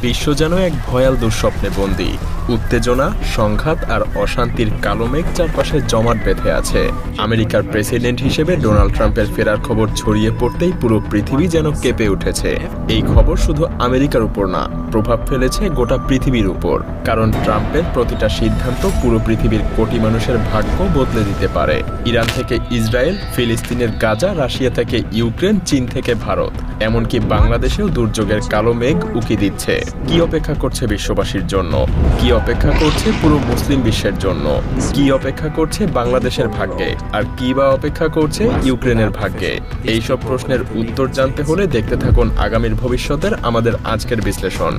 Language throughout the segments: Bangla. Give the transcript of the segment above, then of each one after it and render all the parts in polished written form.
বিশ্ব যেন এক ভয়াল দুঃস্বপ্নে বন্দী। উত্তেজনা, সংঘাত আর অশান্তির কালো মেঘ চারপাশে জমাট বেঁধে আছে। আমেরিকার প্রেসিডেন্ট হিসেবে ডোনাল্ড ট্রাম্পের ফেরার খবর ছড়িয়ে পড়তেই পুরো পৃথিবী যেন কেঁপে উঠেছে। এই খবর শুধু আমেরিকার উপর না, প্রভাব ফেলেছে গোটা পৃথিবীর উপর। কারণ ট্রাম্পের প্রতিটা সিদ্ধান্ত পুরো পৃথিবীর কোটি মানুষের ভাগ্য বদলে দিতে পারে। ইরান থেকে ইসরায়েল, ফিলিস্তিনের গাজা, রাশিয়া থেকে ইউক্রেন, চীন থেকে ভারত, এমনকি বাংলাদেশেও দুর্যোগের কালো মেঘ উকি দিচ্ছে। কি অপেক্ষা করছে বিশ্ববাসীর জন্য? কি অপেক্ষা করছে পুরো মুসলিম বিশ্বের জন্য? কি অপেক্ষা করছে বাংলাদেশের ভাগ্যে? আর কি বা অপেক্ষা করছে ইউক্রেনের ভাগ্যে? এইসব প্রশ্নের উত্তর জানতে হলে দেখতে থাকুন আগামীর ভবিষ্যতের আমাদের আজকের বিশ্লেষণ।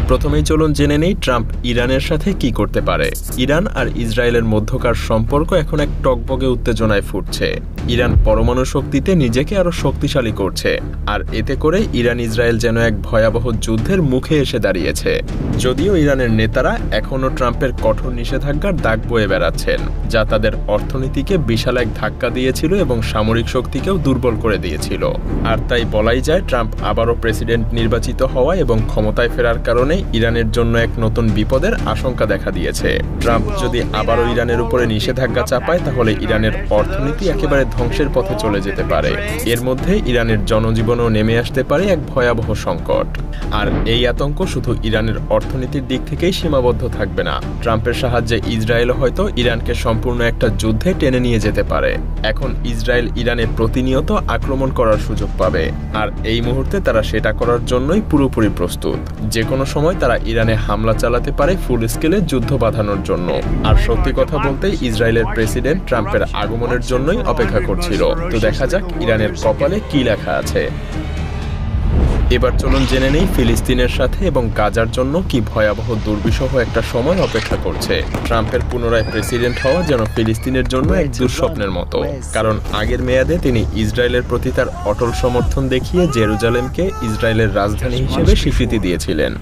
প্রথমেই চলুন জেনে নেই ট্রাম্প ইরানের সাথে কি করতে পারে। ইরান আর ইসরায়েলের মধ্যকার সম্পর্ক এখন এক টকবগে উত্তেজনায় ফুটছে। ইরান পরমাণু শক্তিতে নিজেকে আরো শক্তিশালী করছে, আর এতে করে ইরান ইসরায়েল যেন এক ভয়াবহ যুদ্ধের মুখে এসে দাঁড়িয়েছে। যদিও ইরানের নেতারা এখনও ট্রাম্পের কঠোর নিষেধাজ্ঞার দাগ বয়ে বেড়াচ্ছেন, যা তাদের অর্থনীতিকে বিশাল এক ধাক্কা দিয়েছিল এবং সামরিক শক্তিকেও দুর্বল করে দিয়েছিল। আর তাই বলাই যায় ট্রাম্প আবারও প্রেসিডেন্ট নির্বাচিত হওয়া এবং ক্ষমতায় ফেরার কারণে ইরানের জন্য এক নতুন বিপদের আশঙ্কা দেখা দিয়েছে। ট্রাম্প যদি আবারও ইরানের উপরে নিষেধাজ্ঞা চাপায়, তাহলে ইরানের অর্থনীতি একেবারে ধ্বংসের পথে চলে যেতে পারে। এর মধ্যে ইরানের জনজীবনেও নেমে আসতে পারে এক ভয়াবহ সংকট। আর এই আতঙ্ক শুধু ইরানের অর্থনীতির দিক থেকেই সীমাবদ্ধ থাকবে না। ট্রাম্পের সাহায্যে ইসরায়েল হয়তো ইরানকে সম্পূর্ণ একটা যুদ্ধে টেনে নিয়ে যেতে পারে। এখন ইসরায়েল ইরানে প্রতিনিয়ত আক্রমণ করার সুযোগ পাবে, আর এই মুহূর্তে তারা সেটা করার জন্যই পুরোপুরি প্রস্তুত। যে কোনো সময় তারা ইরানে হামলা চালাতে পারে ফুল স্কেলে যুদ্ধ বাঁধানোর জন্য। আর সত্যি কথা বলতে ইসরায়েলের প্রেসিডেন্ট ট্রাম্পের আগমনের জন্যই অপেক্ষা করছিল। তো দেখা যাক ইরানের কপালে কি লেখা আছে। এবার চলুন জেনে নেই ফিলিস্তিনের সাথে এবং গাজার জন্য কি ভয়াবহ দুর্বিষহ একটা সময় অপেক্ষা করছে। ট্রাম্পের পুনরায় প্রেসিডেন্ট হওয়া যেন ফিলিস্তিনের জন্য এক দুঃস্বপ্নের মতো। কারণ আগের মেয়াদে তিনি ইসরায়েলের প্রতি তার অটল সমর্থন দেখিয়ে জেরুজালেমকে ইসরায়েলের রাজধানী হিসেবে স্বীকৃতি দিয়েছিলেন।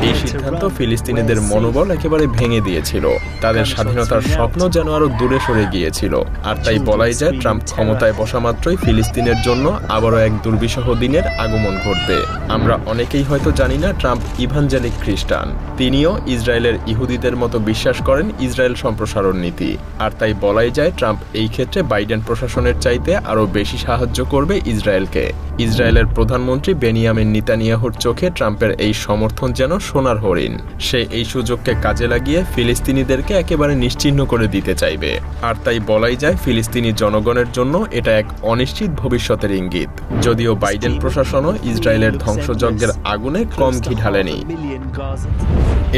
এই সিদ্ধান্ত ফিলিস্তিনিদের মনোবল একেবারে ভেঙে দিয়েছিল। তাদের স্বাধীনতার স্বপ্ন যেন আরো দূরে সরে গিয়েছিল। আর তাই বলাই যায় ট্রাম্প ক্ষমতায় বসা মাত্রই ফিলিস্তিনের জন্য আবারও এক দুর্বিষহ দিনের আগমন ঘটবে। আমরা অনেকেই হয়তো জানি না ট্রাম্প ইভানজেলিক খ্রিস্টান। তিনিও ইসরায়েলের ইহুদিদের মতো বিশ্বাস করেন ইসরায়েল সম্প্রসারণ নীতি। আর তাই বলাই যায় ট্রাম্প এই ক্ষেত্রে বাইডেন প্রশাসনের চাইতে আরো বেশি সাহায্য করবে ইসরায়েলকে। ইসরায়েলের প্রধানমন্ত্রী বেনিয়ামিন নেতানিয়াহুর চোখে ট্রাম্পের এই সমর্থন যেন সোনার হরিণ। সে এই সুযোগকে কাজে লাগিয়ে ফিলিস্তিনিদেরকে একেবারে নিশ্চিহ্ন করে দিতে চাইবে। আর তাই বলাই যায় ফিলিস্তিনি জনগণের জন্য এটা এক অনিশ্চিত ভবিষ্যতের ইঙ্গিত। যদিও বাইডেন প্রশাসনও ইসরায়েলের ধ্বংসযজ্ঞের আগুনে কম ঘি ঢালেনি।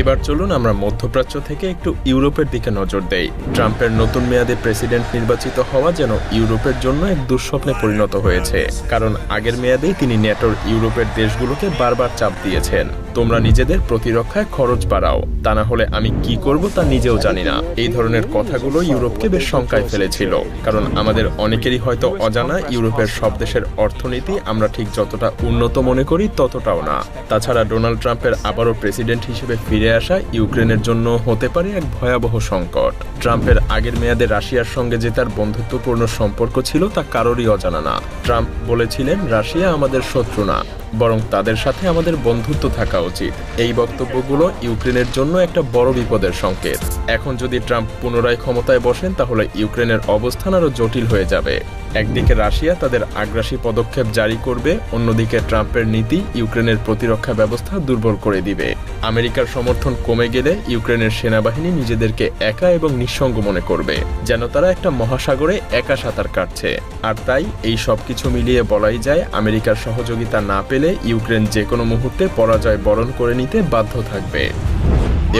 এবার চলুন আমরা মধ্যপ্রাচ্য থেকে একটু ইউরোপের দিকে নজর দেই। ট্রাম্পের নতুন মেয়াদে প্রেসিডেন্ট নির্বাচিত হওয়া যেন ইউরোপের জন্য এক দুঃস্বপ্নে পরিণত হয়েছে। কারণ আগের মেয়াদেই তিনি ন্যাটোর ইউরোপের দেশগুলোকে বারবার চাপ দিয়েছেন, তোমরা নিজেদের প্রতিরক্ষায় খরচ বাড়াও, তা না হলে আমি কি করব তা নিজেও জানি না। এই ধরনের কথাগুলো ইউরোপকে বেশ শঙ্কায় ফেলেছিল। কারণ আমাদের অনেকেরই হয়তো অজানা ইউরোপের সব দেশের অর্থনীতি আমরা ঠিক যতটা উন্নত মনে করি ততটাও না। তাছাড়া ডোনাল্ড ট্রাম্পের আবারও প্রেসিডেন্ট হিসেবে ফিরে আসা ইউক্রেনের জন্য হতে পারে এক ভয়াবহ সংকট। ট্রাম্পের আগের মেয়াদে রাশিয়ার সঙ্গে যে তার বন্ধুত্বপূর্ণ সম্পর্ক ছিল তা কারোরই অজানা না। ট্রাম্প বলেছিলেন রাশিয়া আমাদের শত্রু না, বরং তাদের সাথে আমাদের বন্ধুত্ব থাকা উচিত। এই বক্তব্যগুলো ইউক্রেনের জন্য একটা বড় বিপদের সংকেত। এখন যদি ট্রাম্প পুনরায় ক্ষমতায় বসেন, তাহলে ইউক্রেনের অবস্থান আরো জটিল হয়ে যাবে। একদিকে রাশিয়া তাদের আগ্রাসী পদক্ষেপ জারি করবে, অন্যদিকে ট্রাম্পের নীতি ইউক্রেনের প্রতিরক্ষা ব্যবস্থা দুর্বল করে দিবে। আমেরিকার সমর্থন কমে গেলে ইউক্রেনের সেনাবাহিনী নিজেদেরকে একা এবং নিঃসঙ্গ মনে করবে, যেন তারা একটা মহাসাগরে একা সাঁতার কাটছে। আর তাই এই সবকিছু মিলিয়ে বলাই যায় আমেরিকার সহযোগিতা না পেলে ইউক্রেন যে কোনো মুহূর্তে পরাজয় বরণ করে নিতে বাধ্য থাকবে।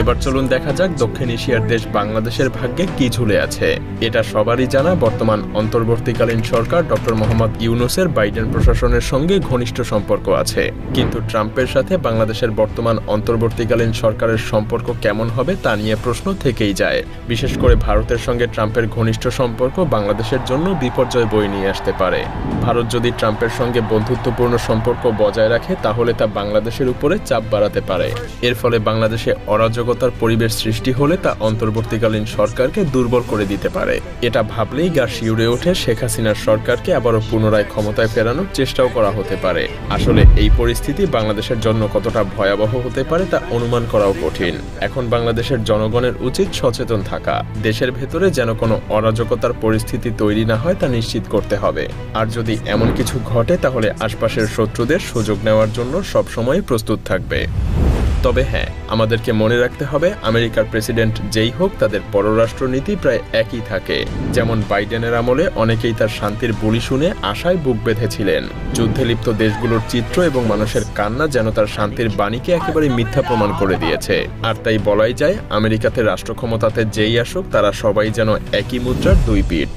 এবার চলুন দেখা যাক দক্ষিণ এশিয়ার দেশ বাংলাদেশের ভাগ্যে কি ঝুলে আছে। এটা সবারই জানা, বর্তমান অন্তর্বর্তীকালীন সরকার ডক্টর মোহাম্মদ ইউনূসের বাইডেন প্রশাসনের সঙ্গে ঘনিষ্ঠ সম্পর্ক আছে। কিন্তু ট্রাম্পের সাথে বাংলাদেশের বর্তমান অন্তর্বর্তীকালীন সরকারের সম্পর্ক কেমন হবে তা নিয়ে প্রশ্ন থেকেই যায়। বিশেষ করে ভারতের সঙ্গে ট্রাম্পের ঘনিষ্ঠ সম্পর্ক বাংলাদেশের জন্য বিপর্যয় বয়ে নিয়ে আসতে পারে। ভারত যদি ট্রাম্পের সঙ্গে বন্ধুত্বপূর্ণ সম্পর্ক বজায় রাখে, তাহলে তা বাংলাদেশের উপরে চাপ বাড়াতে পারে। এর ফলে বাংলাদেশে অরাজক অরাজকতার পরিবেশ সৃষ্টি হলে তা অন্তর্বর্তীকালীন সরকারকে দুর্বল করে দিতে পারে। এটা ভাবলেই গা শিউরে ওঠে শেখ হাসিনার সরকারকে আবারও পুনরায় ক্ষমতায় ফেরানোর চেষ্টাও করা হতে পারে। আসলে এই পরিস্থিতি বাংলাদেশের জন্য কতটা ভয়াবহ হতে পারে তা অনুমান করাও কঠিন। এখন বাংলাদেশের জনগণের উচিত সচেতন থাকা, দেশের ভেতরে যেন কোনো অরাজকতার পরিস্থিতি তৈরি না হয় তা নিশ্চিত করতে হবে। আর যদি এমন কিছু ঘটে তাহলে আশপাশের শত্রুদের সুযোগ নেওয়ার জন্য সবসময় প্রস্তুত থাকবে। তবে হ্যাঁ, আমাদেরকে মনে রাখতে হবে আমেরিকার প্রেসিডেন্ট যেই হোক তাদের পররাষ্ট্রনীতি প্রায় একই থাকে। যেমন বাইডেনের আমলে অনেকেই তার শান্তির বুলি শুনে আশায় বুক বেঁধেছিলেন। যুদ্ধে লিপ্ত দেশগুলোর চিত্র এবং মানুষের কান্না যেন তার শান্তির বাণীকে একেবারে মিথ্যা প্রমাণ করে দিয়েছে। আর তাই বলাই যায় আমেরিকাতে রাষ্ট্র ক্ষমতাতে যেই আসুক তারা সবাই যেন একই মুদ্রার দুই পিঠ।